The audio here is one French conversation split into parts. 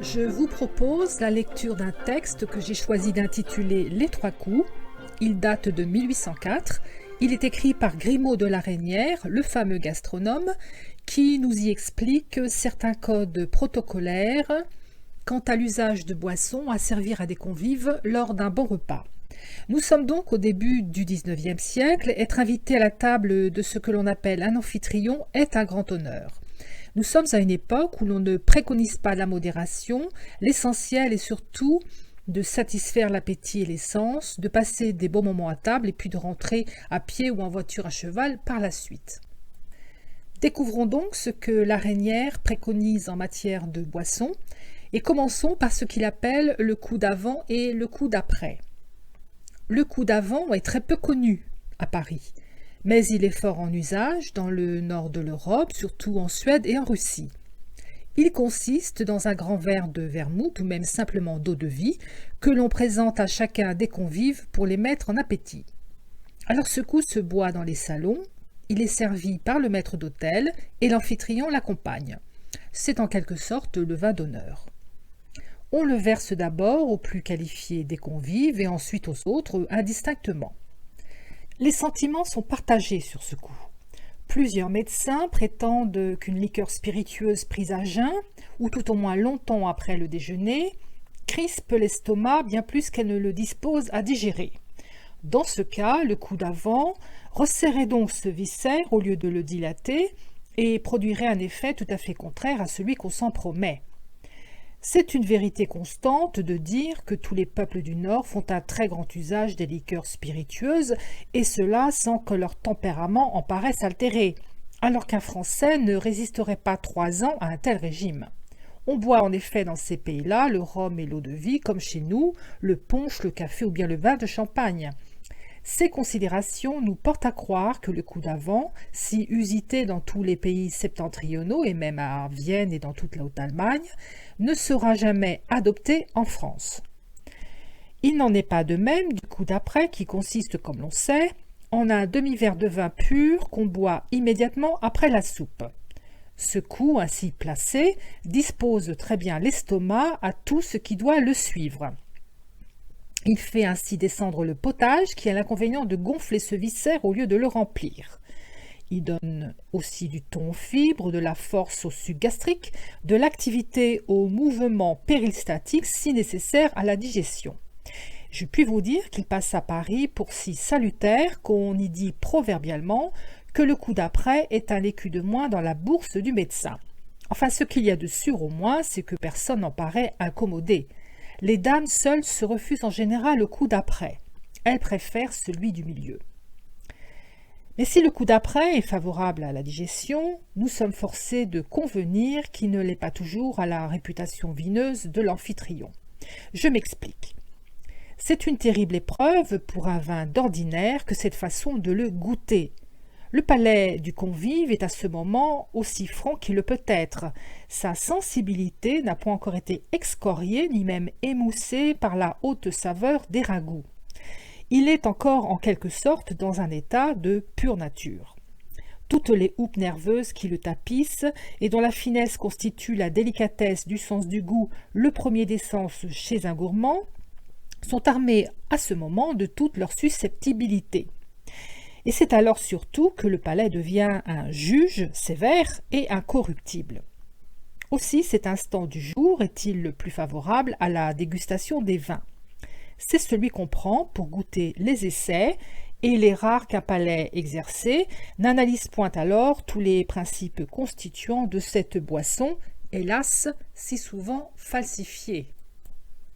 Je vous propose la lecture d'un texte que j'ai choisi d'intituler Les Trois Coups. Il date de 1804. Il est écrit par Grimaud de la Reynière, le fameux gastronome, qui nous y explique certains codes protocolaires quant à l'usage de boissons à servir à des convives lors d'un bon repas. Nous sommes donc au début du XIXe siècle. Être invité à la table de ce que l'on appelle un amphitryon est un grand honneur. Nous sommes à une époque où l'on ne préconise pas la modération. L'essentiel est surtout de satisfaire l'appétit et les sens, de passer des bons moments à table et puis de rentrer à pied ou en voiture à cheval par la suite. Découvrons donc ce que la Reynière préconise en matière de boissons et commençons par ce qu'il appelle le coup d'avant et le coup d'après. Le coup d'avant est très peu connu à Paris, mais il est fort en usage dans le nord de l'Europe, surtout en Suède et en Russie. Il consiste dans un grand verre de vermouth ou même simplement d'eau-de-vie que l'on présente à chacun des convives pour les mettre en appétit. Alors ce coup se boit dans les salons, il est servi par le maître d'hôtel et l'amphitryon l'accompagne. C'est en quelque sorte le vin d'honneur. On le verse d'abord aux plus qualifiés des convives et ensuite aux autres indistinctement. Les sentiments sont partagés sur ce coup. Plusieurs médecins prétendent qu'une liqueur spiritueuse prise à jeun, ou tout au moins longtemps après le déjeuner, crispe l'estomac bien plus qu'elle ne le dispose à digérer. Dans ce cas, le coup d'avant resserrait donc ce viscère au lieu de le dilater et produirait un effet tout à fait contraire à celui qu'on s'en promet. C'est une vérité constante de dire que tous les peuples du Nord font un très grand usage des liqueurs spiritueuses, et cela sans que leur tempérament en paraisse altéré, alors qu'un Français ne résisterait pas 3 ans à un tel régime. On boit en effet dans ces pays-là le rhum et l'eau-de-vie, comme chez nous, le punch, le café ou bien le vin de champagne. Ces considérations nous portent à croire que le coup d'avant, si usité dans tous les pays septentrionaux et même à Vienne et dans toute la Haute-Allemagne, ne sera jamais adopté en France. Il n'en est pas de même du coup d'après qui consiste, comme l'on sait, en un demi-verre de vin pur qu'on boit immédiatement après la soupe. Ce coup ainsi placé dispose très bien l'estomac à tout ce qui doit le suivre. Il fait ainsi descendre le potage qui a l'inconvénient de gonfler ce viscère au lieu de le remplir. Il donne aussi du ton aux fibres, de la force au suc gastrique, de l'activité au mouvement péristaltique si nécessaire à la digestion. Je puis vous dire qu'il passe à Paris pour si salutaire qu'on y dit proverbialement que le coup d'après est un écu de moins dans la bourse du médecin. Enfin, ce qu'il y a de sûr au moins, c'est que personne n'en paraît incommodé. Les dames seules se refusent en général le coup d'après. Elles préfèrent celui du milieu. Mais si le coup d'après est favorable à la digestion, nous sommes forcés de convenir qu'il ne l'est pas toujours à la réputation vineuse de l'amphitryon. Je m'explique. C'est une terrible épreuve pour un vin d'ordinaire que cette façon de le goûter. Le palais du convive est à ce moment aussi franc qu'il le peut être. Sa sensibilité n'a point encore été excoriée ni même émoussée par la haute saveur des ragoûts. Il est encore en quelque sorte dans un état de pure nature. Toutes les houppes nerveuses qui le tapissent et dont la finesse constitue la délicatesse du sens du goût, le premier des sens chez un gourmand, sont armées à ce moment de toute leur susceptibilité. Et c'est alors surtout que le palais devient un juge sévère et incorruptible. Aussi, cet instant du jour est-il le plus favorable à la dégustation des vins. C'est celui qu'on prend pour goûter les essais, et les rares qu'un palais exercé n'analyse point alors tous les principes constituants de cette boisson, hélas, si souvent falsifiée.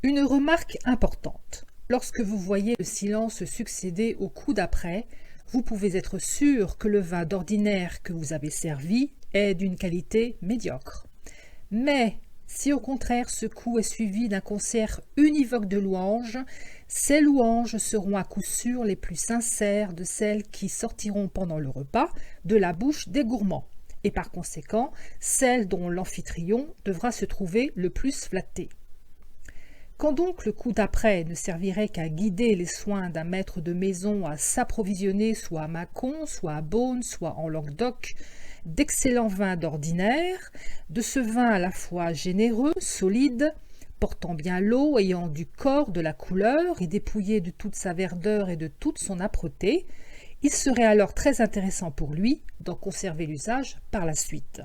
Une remarque importante. Lorsque vous voyez le silence succéder au coup d'après, vous pouvez être sûr que le vin d'ordinaire que vous avez servi est d'une qualité médiocre. Mais si au contraire ce coup est suivi d'un concert univoque de louanges, ces louanges seront à coup sûr les plus sincères de celles qui sortiront pendant le repas de la bouche des gourmands, et par conséquent celles dont l'amphitryon devra se trouver le plus flatté. Quand donc le coup d'après ne servirait qu'à guider les soins d'un maître de maison à s'approvisionner soit à Mâcon, soit à Beaune, soit en Languedoc, d'excellents vins d'ordinaire, de ce vin à la fois généreux, solide, portant bien l'eau, ayant du corps, de la couleur et dépouillé de toute sa verdeur et de toute son âpreté, il serait alors très intéressant pour lui d'en conserver l'usage par la suite.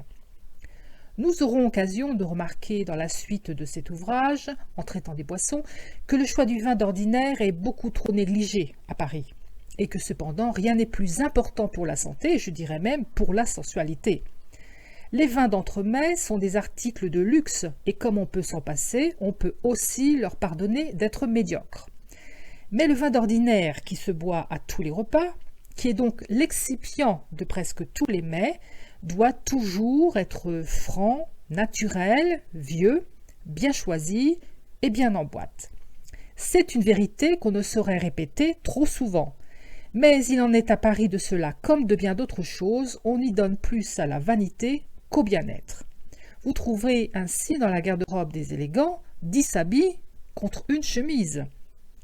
Nous aurons occasion de remarquer dans la suite de cet ouvrage, en traitant des boissons, que le choix du vin d'ordinaire est beaucoup trop négligé à Paris, et que cependant rien n'est plus important pour la santé, je dirais même pour la sensualité. Les vins d'entremets sont des articles de luxe, et comme on peut s'en passer, on peut aussi leur pardonner d'être médiocres. Mais le vin d'ordinaire qui se boit à tous les repas, qui est donc l'excipient de presque tous les mets, doit toujours être franc, naturel, vieux, bien choisi et bien en boîte. C'est une vérité qu'on ne saurait répéter trop souvent. Mais il en est à Paris de cela comme de bien d'autres choses, on y donne plus à la vanité qu'au bien-être. Vous trouverez ainsi dans la garde-robe des élégants 10 habits contre une chemise,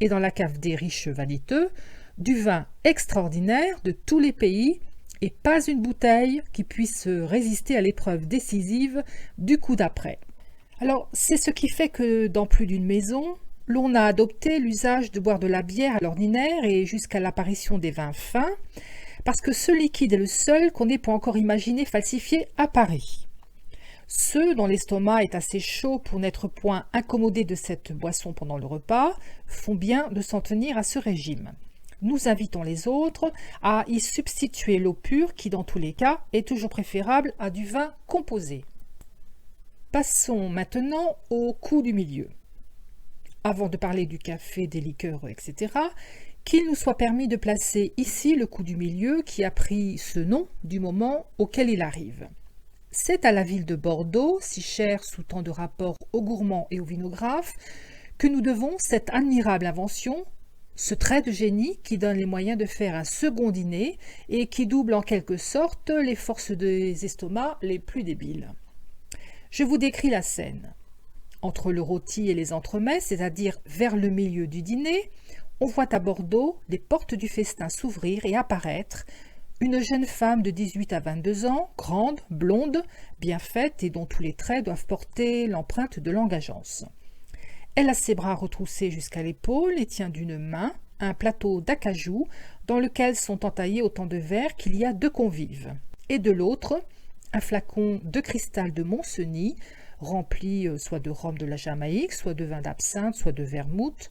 et dans la cave des riches vaniteux, du vin extraordinaire de tous les pays, et pas une bouteille qui puisse résister à l'épreuve décisive du coup d'après. Alors, c'est ce qui fait que dans plus d'une maison, l'on a adopté l'usage de boire de la bière à l'ordinaire et jusqu'à l'apparition des vins fins, parce que ce liquide est le seul qu'on ait pour encore imaginer falsifié à Paris. Ceux dont l'estomac est assez chaud pour n'être point incommodés de cette boisson pendant le repas font bien de s'en tenir à ce régime. Nous invitons les autres à y substituer l'eau pure qui, dans tous les cas, est toujours préférable à du vin composé. Passons maintenant au coup du milieu. Avant de parler du café, des liqueurs, etc., qu'il nous soit permis de placer ici le coup du milieu qui a pris ce nom du moment auquel il arrive. C'est à la ville de Bordeaux, si chère sous tant de rapports aux gourmands et aux vinographes, que nous devons cette admirable invention, ce trait de génie qui donne les moyens de faire un second dîner et qui double en quelque sorte les forces des estomacs les plus débiles. Je vous décris la scène. Entre le rôti et les entremets, c'est-à-dire vers le milieu du dîner, on voit à Bordeaux les portes du festin s'ouvrir et apparaître une jeune femme de 18 à 22 ans, grande, blonde, bien faite et dont tous les traits doivent porter l'empreinte de l'engageance. Elle a ses bras retroussés jusqu'à l'épaule et tient d'une main un plateau d'acajou dans lequel sont entaillés autant de verres qu'il y a de convives, et de l'autre, un flacon de cristal de Montcenis, rempli soit de rhum de la Jamaïque, soit de vin d'absinthe, soit de vermouth,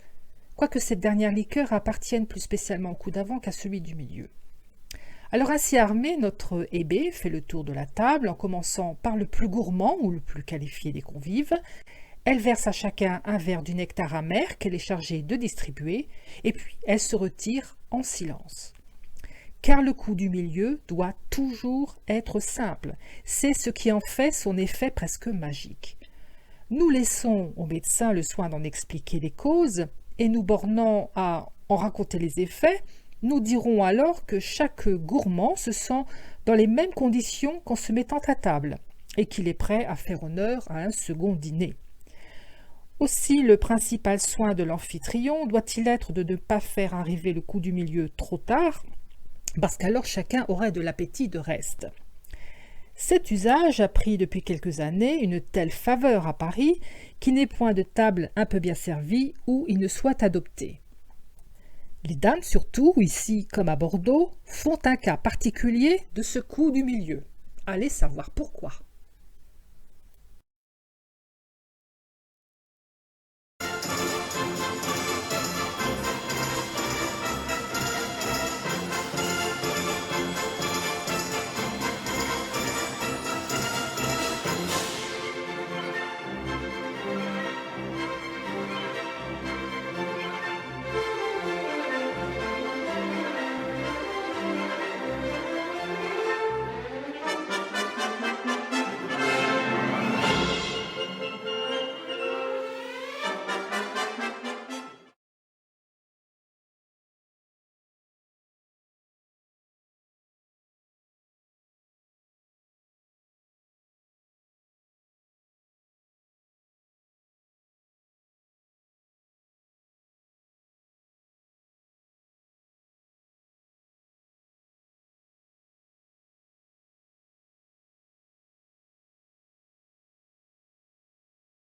quoique cette dernière liqueur appartienne plus spécialement au coup d'avant qu'à celui du milieu. Alors ainsi armé, notre hébé fait le tour de la table en commençant par le plus gourmand ou le plus qualifié des convives. Elle verse à chacun un verre du nectar amer qu'elle est chargée de distribuer, et puis elle se retire en silence. Car le coup du milieu doit toujours être simple, c'est ce qui en fait son effet presque magique. Nous laissons au médecin le soin d'en expliquer les causes, et nous bornant à en raconter les effets, nous dirons alors que chaque gourmand se sent dans les mêmes conditions qu'en se mettant à table, et qu'il est prêt à faire honneur à un second dîner. Aussi, le principal soin de l'amphitryon doit-il être de ne pas faire arriver le coup du milieu trop tard, parce qu'alors chacun aurait de l'appétit de reste. Cet usage a pris depuis quelques années une telle faveur à Paris qu'il n'est point de table un peu bien servie où il ne soit adopté. Les dames surtout, ici comme à Bordeaux, font un cas particulier de ce coup du milieu. Allez savoir pourquoi.